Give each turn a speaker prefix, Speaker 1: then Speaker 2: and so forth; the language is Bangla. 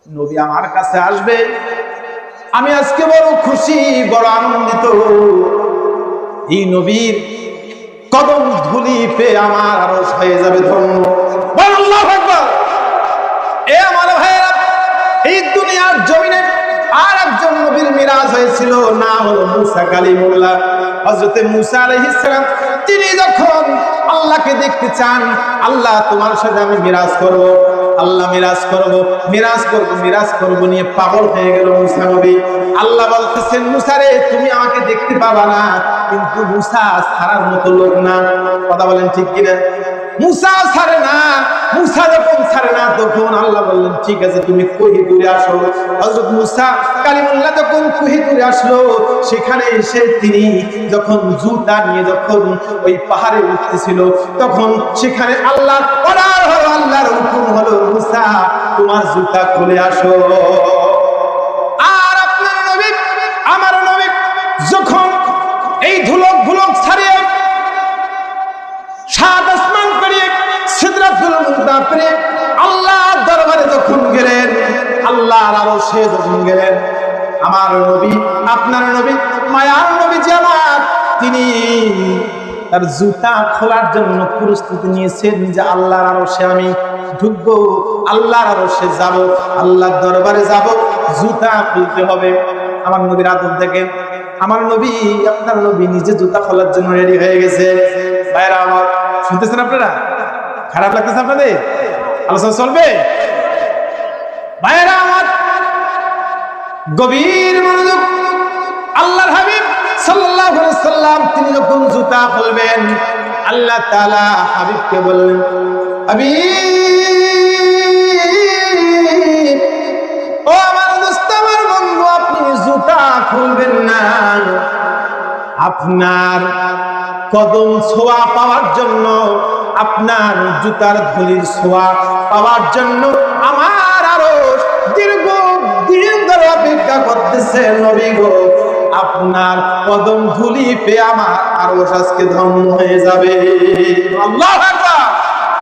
Speaker 1: নবী আমার কাছে আসবে। আমি আজকে বড় খুশি, বড় আনন্দিত। এই নবীর কদম ধুলি পেয়ে আমার আরশ হয়ে যাবে ধন্য। আল্লাহু আকবার। এ আমার ভাইরা, এই দুনিয়ার জমিনে আর একজন নবীর মিরাজ হয়েছিল, নাম হলো মুসা কালিমুল্লাহ। হযরতে মুসা আলাইহিস সালাম তিনি যখন আল্লাহকে দেখতে চান, আল্লাহ তোমার সাথে আমি মিরাজ করব, আল্লাহ মিরাজ করব, মিরাজ করব, মিরাজ করব নিয়ে পাগল হয়ে গেল মুসা নবী। আল্লাহ বলতেছেন, মুসা রে তুমি আমাকে দেখতে পাবা না, কিন্তু মুসা ছাড়ার মতো লোক না। কথা বলেন ঠিক কিনা? মুসা ছাড়ে না। মুসা যখন ছাড়ে না তখন আল্লাহ বললেন, ঠিক আছে তুমি কোহিতুরে আসো। হযরত মুসা কালিমুল্লাহ যখন কোহিতুরে আসলো, সেখানে এসে তিনি যখন জুতা নিয়ে যখন ওই পাহাড়ে উঠতেছিল, তখন সেখানে আল্লাহ অর্ডার হলো, আল্লাহর হুকুম হলো, মুসা তোমার জুতা খুলে আসো। আর আপনার নবী, আমার নবী যখন এই ধুলক ভুলক ছাড়িয়ে সাত আসমান পেরিয়ে সিদরাতুল মুনতাহা পেরিয়ে আল্লাহর দরবারে যখন গেলেন, আল্লাহর আরশে যখন গেলেন, আমার নবী, আপনার নবী, মায়ার নবী যে আমার, তিনি তার জুতা খোলার জন্য প্রস্তুতি নিয়েছেন যে আল্লাহর আরশে আমি ঢুকবো, আল্লাহর আরশে যাব, আল্লাহর দরবারে যাব, জুতা খুলতে হবে। আমার নবীর আদব দেখেন, আমার নবী, আপনার নবী নিজে জুতা খোলার জন্য রেডি হয়ে গেছে। ভাইরা আমার, শুনতেছেন আপনারা? খারাপ লাগতেছে আপনাদের? আলোচনা চলবে? ভাইরা আমার, গভীর মনোযোগ। আল্লাহর হাবিব সাল্লাল্লাহু আলাইহি সাল্লাম তিনি যখন জুতা খুলবেন, আল্লাহ তাআলা হাবিবকে বললেন, হাবিব, ও আমার দোস্ত, আমার বন্ধু, আপনি জুতা খুলবেন না। আপনার কদম ছোঁয়া পাওয়ার জন্য, আপনার জুতার ধুলির ছোঁয়া পাওয়ার জন্য আমার আরশ দীর্ঘ দিন ধরে অপেক্ষা করতেছে। নবী গো, আপনার কদম ধুলি পেয়ে আমার আরশ আজকে ধন্য হয়ে যাবে। আল্লাহু আকবার।